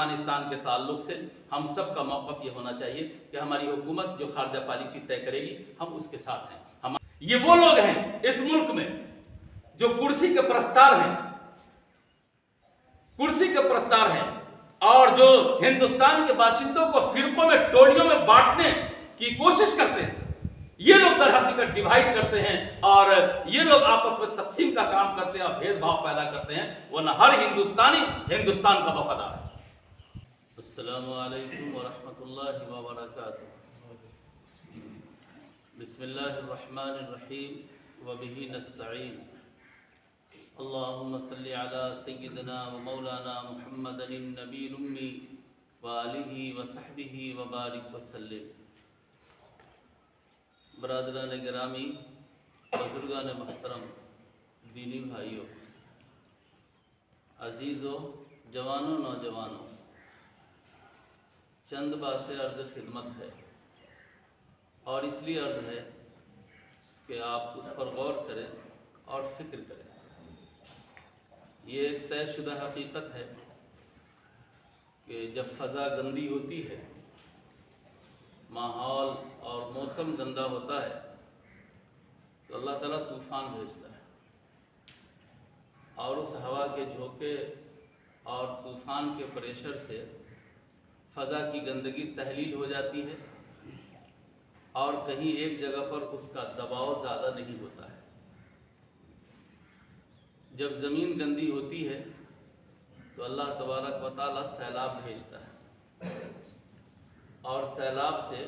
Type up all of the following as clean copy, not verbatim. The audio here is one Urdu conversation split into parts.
افغانستان کے تعلق سے ہم سب کا موقف یہ ہونا چاہیے کہ ہماری حکومت جو خارجہ پالیسی طے کرے گی ہم اس کے ساتھ ہیں. یہ وہ لوگ ہیں اس ملک میں جو کرسی کے پرستار ہیں، کرسی کے پرستار ہیں، اور جو ہندوستان کے باشندوں کو فرقوں میں ٹولیوں میں بانٹنے کی کوشش کرتے ہیں. یہ لوگ در حقیقت ڈیوائیڈ کرتے ہیں اور یہ لوگ آپس میں تقسیم کا کام کرتے ہیں اور بھید بھاؤ پیدا کرتے ہیں، ورنہ ہر ہندوستانی ہندوستان کا وفادار ہے. السلام علیکم ورحمۃ اللہ وبرکاتہ. بسم اللہ الرحمن الرحیم وبہ نستعین. اللہم صلی علی سیدنا و مولانا محمد النبی الامی وآلہ وصحبہ وبارک وسلم. برادران گرامی، بزرگان محترم، دینی بھائیوں، عزیزوں، جوانوں، نوجوانوں، چند باتیں عرض خدمت ہے، اور اس لیے عرض ہے کہ آپ اس پر غور کریں اور فکر کریں. یہ ایک طے شدہ حقیقت ہے کہ جب فضا گندی ہوتی ہے، ماحول اور موسم گندا ہوتا ہے، تو اللہ تعالیٰ طوفان بھیجتا ہے، اور اس ہوا کے جھونکے اور طوفان کے پریشر سے فضا کی گندگی تحلیل ہو جاتی ہے، اور کہیں ایک جگہ پر اس کا دباؤ زیادہ نہیں ہوتا ہے. جب زمین گندی ہوتی ہے تو اللہ تبارک و تعالیٰ سیلاب بھیجتا ہے، اور سیلاب سے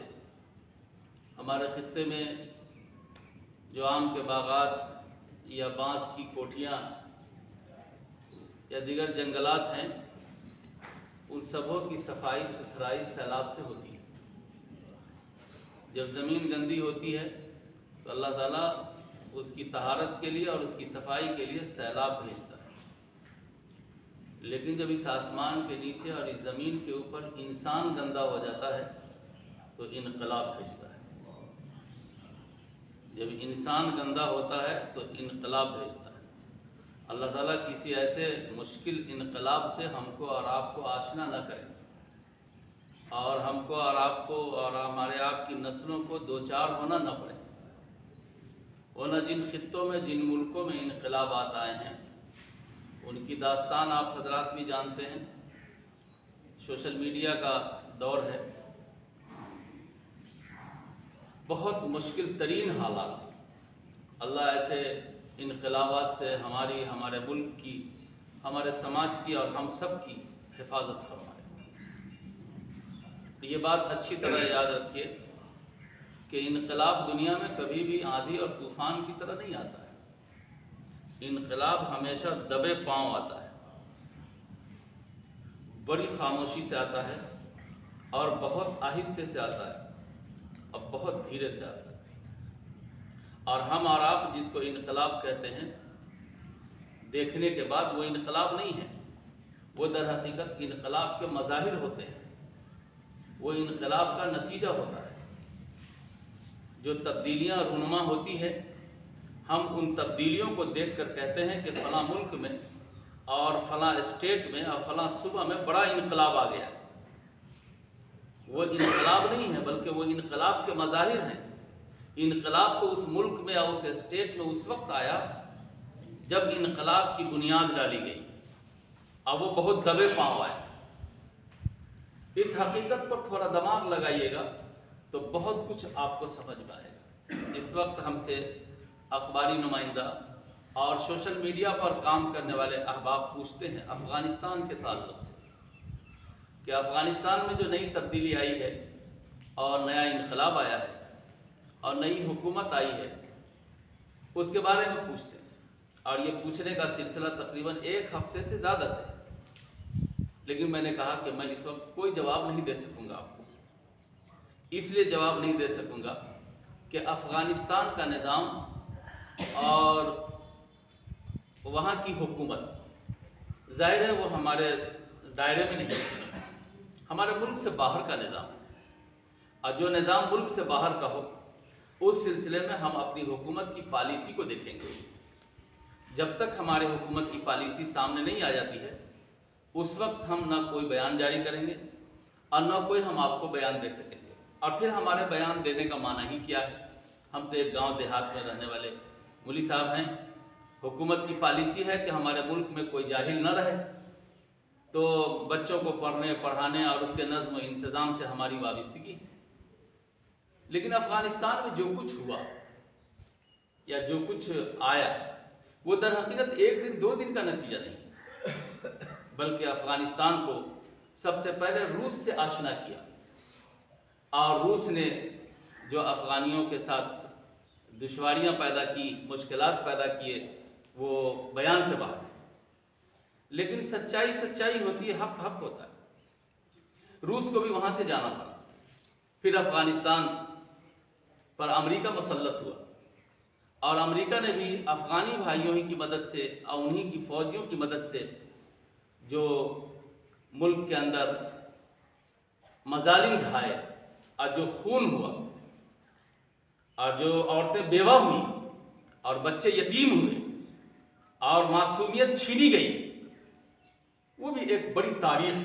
ہمارے خطے میں جو آم کے باغات یا بانس کی کوٹھیاں یا دیگر جنگلات ہیں، ان سبوں کی صفائی ستھرائی سیلاب سے ہوتی ہے. جب زمین گندی ہوتی ہے تو اللہ تعالیٰ اس کی طہارت کے لیے اور اس کی صفائی کے لیے سیلاب بھیجتا ہے. لیکن جب اس آسمان کے نیچے اور اس زمین کے اوپر انسان گندا ہو جاتا ہے تو انقلاب بھیجتا ہے. جب انسان گندا ہوتا ہے تو انقلاب بھیجتا ہے. اللہ تعالیٰ کسی ایسے مشکل انقلاب سے ہم کو اور آپ کو آشنا نہ کرے، اور ہم کو اور آپ کو اور ہمارے آپ کی نسلوں کو دوچار ہونا نہ پڑے. ورنہ جن خطوں میں، جن ملکوں میں انقلابات آئے ہیں، ان کی داستان آپ حضرات بھی جانتے ہیں. سوشل میڈیا کا دور ہے، بہت مشکل ترین حالات. اللہ ایسے انقلابات سے ہمارے ملک کی، ہمارے سماج کی اور ہم سب کی حفاظت فرمائے. یہ بات اچھی طرح یاد رکھیے کہ انقلاب دنیا میں کبھی بھی آندھی اور طوفان کی طرح نہیں آتا ہے. انقلاب ہمیشہ دبے پاؤں آتا ہے، بڑی خاموشی سے آتا ہے، اور بہت آہستہ سے آتا ہے، اور بہت دھیرے سے آتا ہے. اور ہم اور آپ جس کو انقلاب کہتے ہیں، دیکھنے کے بعد وہ انقلاب نہیں ہے، وہ در حقیقت انقلاب کے مظاہر ہوتے ہیں، وہ انقلاب کا نتیجہ ہوتا ہے. جو تبدیلیاں رونما ہوتی ہے، ہم ان تبدیلیوں کو دیکھ کر کہتے ہیں کہ فلاں ملک میں اور فلاں اسٹیٹ میں اور فلاں صوبہ میں بڑا انقلاب آ گیا. وہ انقلاب نہیں ہے، بلکہ وہ انقلاب کے مظاہر ہیں. انقلاب تو اس ملک میں اور اس اسٹیٹ میں اس وقت آیا جب انقلاب کی بنیاد ڈالی گئی، اور وہ بہت دبے پاؤں آئے. اس حقیقت پر تھوڑا دماغ لگائیے گا تو بہت کچھ آپ کو سمجھ میں آئے گا. اس وقت ہم سے اخباری نمائندہ اور سوشل میڈیا پر کام کرنے والے احباب پوچھتے ہیں افغانستان کے تعلق سے کہ افغانستان میں جو نئی تبدیلی آئی ہے اور نیا انقلاب آیا ہے اور نئی حکومت آئی ہے، اس کے بارے میں پوچھتے ہیں. اور یہ پوچھنے کا سلسلہ تقریباً 1 ہفتے سے زیادہ سے ہے. لیکن میں نے کہا کہ میں اس وقت کوئی جواب نہیں دے سکوں گا آپ کو. اس لیے جواب نہیں دے سکوں گا کہ افغانستان کا نظام اور وہاں کی حکومت ظاہر ہے وہ ہمارے دائرے میں نہیں ہے، ہمارے ملک سے باہر کا نظام ہے. اور جو نظام ملک سے باہر کا ہو، اس سلسلے میں ہم اپنی حکومت کی پالیسی کو دیکھیں گے. جب تک ہمارے حکومت کی پالیسی سامنے نہیں آ جاتی ہے اس وقت ہم نہ کوئی بیان جاری کریں گے اور نہ کوئی ہم آپ کو بیان دے سکیں گے۔ اور پھر ہمارے بیان دینے کا معنی ہی کیا ہے؟ ہم تو ایک گاؤں دیہات میں رہنے والے مولوی صاحب ہیں، حکومت کی پالیسی ہے کہ ہمارے ملک میں کوئی جاہل نہ رہے، تو بچوں کو پڑھنے پڑھانے اور اس کے نظم و انتظام سے ہماری وابستگی۔ لیکن افغانستان میں جو کچھ ہوا یا جو کچھ آیا وہ در حقیقت ایک دن دو دن کا نتیجہ نہیں، بلکہ افغانستان کو سب سے پہلے روس سے آشنا کیا، اور روس نے جو افغانیوں کے ساتھ دشواریاں پیدا کی، مشکلات پیدا کیے، وہ بیان سے باہر۔ لیکن سچائی سچائی ہوتی ہے، حق حق ہوتا ہے۔ روس کو بھی وہاں سے جانا پڑا، پھر افغانستان پر امریکہ مسلط ہوا، اور امریکہ نے بھی افغانی بھائیوں ہی کی مدد سے اور انہی کی فوجیوں کی مدد سے جو ملک کے اندر مظالم ڈھائے اور جو خون ہوا اور جو عورتیں بیوہ ہوئیں اور بچے یتیم ہوئے اور معصومیت چھینی گئی، وہ بھی ایک بڑی تاریخ۔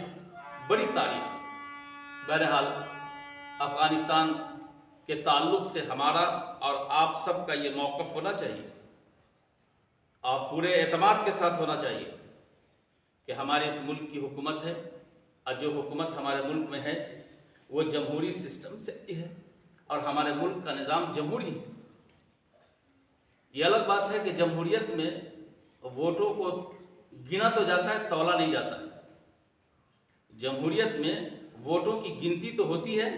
بہرحال افغانستان کے تعلق سے ہمارا اور آپ سب کا یہ موقف ہونا چاہیے، اور پورے اعتماد کے ساتھ ہونا چاہیے کہ ہمارے اس ملک کی حکومت ہے، اور جو حکومت ہمارے ملک میں ہے وہ جمہوری سسٹم سے ہے، اور ہمارے ملک کا نظام جمہوری ہے۔ یہ الگ بات ہے کہ جمہوریت میں ووٹوں کو گنا تو جاتا ہے، تولا نہیں جاتا ہے۔ جمہوریت میں ووٹوں کی گنتی تو ہوتی ہے،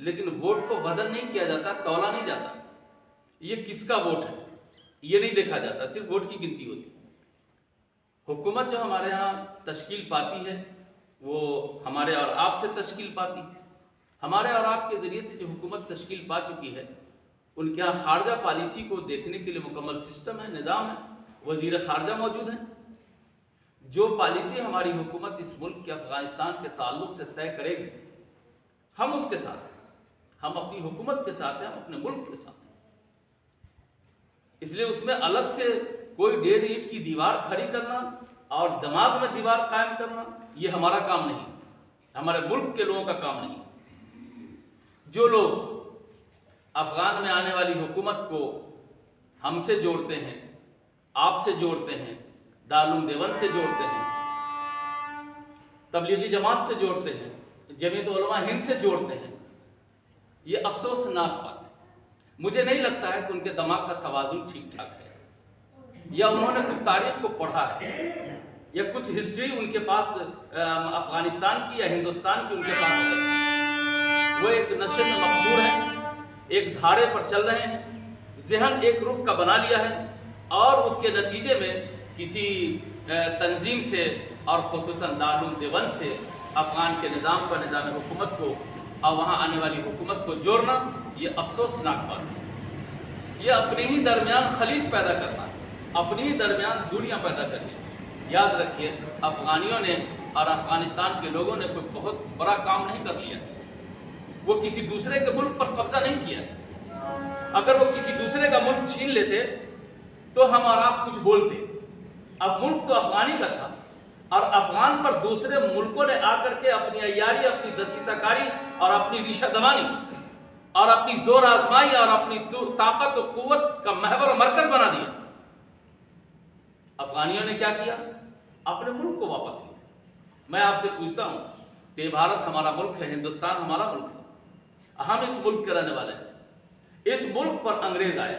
لیکن ووٹ کو وزن نہیں کیا جاتا، تولا نہیں جاتا۔ یہ کس کا ووٹ ہے یہ نہیں دیکھا جاتا، صرف ووٹ کی گنتی ہوتی ہے۔ حکومت جو ہمارے ہاں تشکیل پاتی ہے وہ ہمارے اور آپ سے تشکیل پاتی ہے۔ ہمارے اور آپ کے ذریعے سے جو حکومت تشکیل پا چکی ہے، ان کے یہاں خارجہ پالیسی کو دیکھنے کے لیے مکمل سسٹم ہے، نظام ہے، وزیر خارجہ موجود ہیں۔ جو پالیسی ہماری حکومت اس ملک کے افغانستان کے تعلق سے طے کرے گی، ہم اس کے ساتھ ہیں، ہم اپنی حکومت کے ساتھ ہیں، ہم اپنے ملک کے ساتھ ہیں۔ اس لیے اس میں الگ سے کوئی 1.5 اینٹ کی دیوار کھڑی کرنا اور دماغ میں دیوار قائم کرنا یہ ہمارا کام نہیں، ہمارے ملک کے لوگوں کا کام نہیں۔ جو لوگ افغان میں آنے والی حکومت کو ہم سے جوڑتے ہیں، آپ سے جوڑتے ہیں، دارالعلوم دیوبند سے جوڑتے ہیں، تبلیغی جماعت سے جوڑتے ہیں، جمعیت علماء ہند سے جوڑتے ہیں، یہ افسوسناک بات ہے۔ مجھے نہیں لگتا ہے کہ ان کے دماغ کا توازن ٹھیک ٹھاک ہے، یا انہوں نے کچھ تاریخ کو پڑھا ہے، یا کچھ ہسٹری ان کے پاس افغانستان کی یا ہندوستان کی ان کے پاس ہے۔ وہ ایک نشے میں مخمور ہیں، ایک دھارے پر چل رہے ہیں، ذہن ایک رخ کا بنا لیا ہے، اور اس کے نتیجے میں کسی تنظیم سے اور خصوصاً دارالعلوم دیوبند سے افغان کے نظام پر، نظام حکومت کو اور وہاں آنے والی حکومت کو جوڑنا یہ افسوسناک بات ہے۔ یہ اپنے ہی درمیان خلیج پیدا کرنا، اپنے ہی درمیان دوریاں پیدا کرنی۔ یاد رکھیے، افغانیوں نے اور افغانستان کے لوگوں نے کوئی بہت بڑا کام نہیں کر لیا، وہ کسی دوسرے کے ملک پر قبضہ نہیں کیا۔ اگر وہ کسی دوسرے کا ملک چھین لیتے تو ہم اور آپ کچھ بولتے۔ اب ملک تو افغانی کا تھا، اور افغان پر دوسرے ملکوں نے آ کر کے اپنی عیاری، اپنی دسیسہ کاری اور اپنی ریشہ دمانی اور اپنی زور آزمائی اور اپنی طاقت و قوت کا محور و مرکز بنا دیا۔ افغانیوں نے کیا کیا؟ اپنے ملک کو واپس لیا۔ میں آپ سے پوچھتا ہوں کہ بھارت ہمارا ملک ہے، ہندوستان ہمارا ملک ہے، ہم اس ملک کے رہنے والے ہیں۔ اس ملک پر انگریز آئے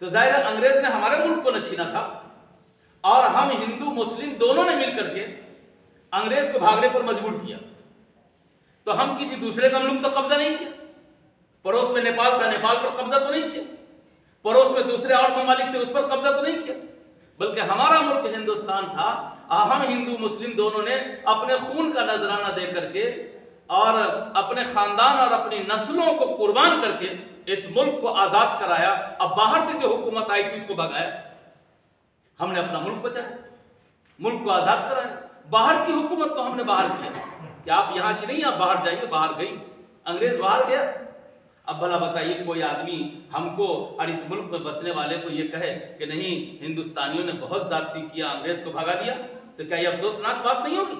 تو ظاہر ہے انگریز نے ہمارے ملک کو نہ چھینا تھا، اور ہم ہندو مسلم دونوں نے مل کر کے انگریز کو بھاگنے پر مجبور کیا۔ تو ہم کسی دوسرے کا ملک تو قبضہ نہیں کیا۔ پڑوس میں نیپال تھا، نیپال پر قبضہ تو نہیں کیا۔ پڑوس میں دوسرے اور ممالک تھے، اس پر قبضہ تو نہیں کیا، بلکہ ہمارا ملک ہندوستان تھا۔ ہم ہندو مسلم دونوں نے اپنے خون کا نذرانہ دے کر کے اور اپنے خاندان اور اپنی نسلوں کو قربان کر کے اس ملک کو آزاد کرایا۔ اب باہر سے جو حکومت آئی تھی اس کو بھگایا، ہم نے اپنا ملک بچایا، ملک کو آزاد کرایا۔ باہر کی حکومت کو ہم نے باہر کیا کہ آپ یہاں کی نہیں، آپ باہر جائیے، باہر گئی، انگریز باہر گیا۔ اب بھلا بتائیے کوئی آدمی ہم کو اور اس ملک میں بسنے والے کو یہ کہے کہ نہیں ہندوستانیوں نے بہت زیادتی کیا، انگریز کو بھگا دیا، تو کیا یہ افسوسناک بات نہیں ہوگی؟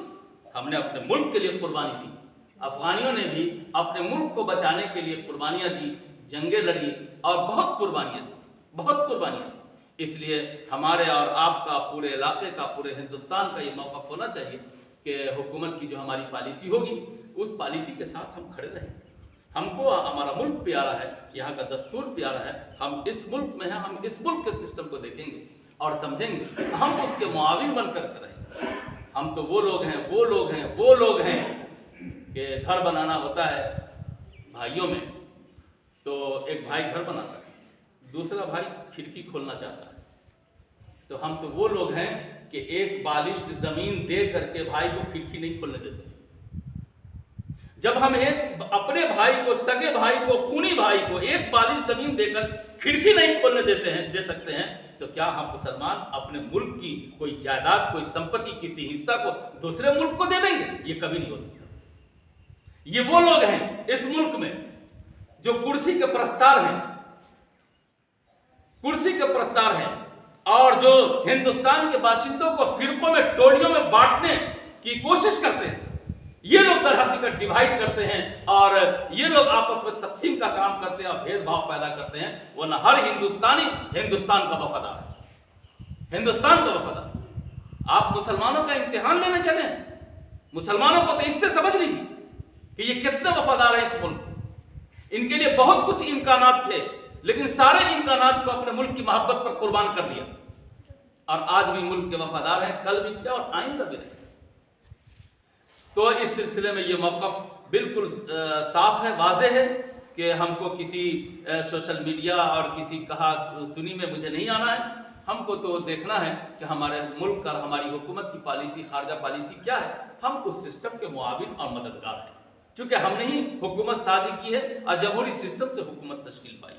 ہم نے اپنے ملک کے لیے قربانی دی، افغانیوں نے بھی اپنے ملک کو بچانے کے لیے قربانیاں دی، جنگیں لڑی اور بہت قربانیاں دی، بہت قربانیاں دی۔ اس لیے ہمارے اور آپ کا، پورے علاقے کا، پورے ہندوستان کا یہ موقف ہونا چاہیے کہ حکومت کی جو ہماری پالیسی ہوگی اس پالیسی کے ساتھ ہم کھڑے رہیں۔ ہم کو ہمارا ملک پیارا ہے، یہاں کا دستور پیارا ہے، ہم اس ملک میں ہیں، ہم اس ملک کے سسٹم کو دیکھیں گے اور سمجھیں گے، ہم اس کے معاون بن کر رہیں گے۔ ہم تو وہ لوگ ہیں کہ گھر بنانا ہوتا ہے بھائیوں میں، تو ایک بھائی گھر بناتا ہے، دوسرا بھائی کھڑکی کھولنا چاہتا ہے، تو ہم تو وہ لوگ ہیں کہ ایک بالشت زمین دے کر کے بھائی کو کھڑکی نہیں کھولنے دیتے۔ جب ہم ایک اپنے بھائی کو، سگے بھائی کو، خونی بھائی کو ایک بالشت زمین دے کر کھڑکی نہیں کھولنے دے سکتے ہیں، تو کیا ہم مسلمان اپنے ملک کی کوئی جائیداد، کوئی سمپتی، کسی حصہ کو دوسرے ملک کو دے دیں گے؟ یہ کبھی نہیں ہو سکتا۔ یہ وہ لوگ ہیں اس ملک میں جو کرسی کے پرستار ہیں اور جو ہندوستان کے باشندوں کو فرقوں میں، ٹولیوں میں بانٹنے کی کوشش کرتے ہیں۔ یہ لوگ در حقیقت ڈیوائیڈ کرتے ہیں اور یہ لوگ آپس میں تقسیم کا کام کرتے ہیں اور بھید بھاؤ پیدا کرتے ہیں، ورنہ ہر ہندوستانی ہندوستان کا وفادار ہے، ہندوستان کا وفادار۔ آپ مسلمانوں کا امتحان لینے چلیں، مسلمانوں کو تو اس سے سمجھ لیجیے کہ یہ کتنے وفادار ہیں اس ملک کے۔ ان کے لیے بہت کچھ امکانات تھے، لیکن سارے امکانات کو اپنے ملک کی محبت پر قربان کر دیا، اور آج بھی ملک کے وفادار ہیں، کل بھی تھے اور آئندہ بھی رہیں۔ تو اس سلسلے میں یہ موقف بالکل صاف ہے، واضح ہے کہ ہم کو کسی سوشل میڈیا اور کسی کہا سنی میں مجھے نہیں آنا ہے۔ ہم کو تو دیکھنا ہے کہ ہمارے ملک اور ہماری حکومت کی پالیسی، خارجہ پالیسی کیا ہے، ہم اس سسٹم کے معاون اور مددگار ہیں، چونکہ ہم نے ہی حکومت سازی کی ہے اور جمہوری سسٹم سے حکومت تشکیل پائی۔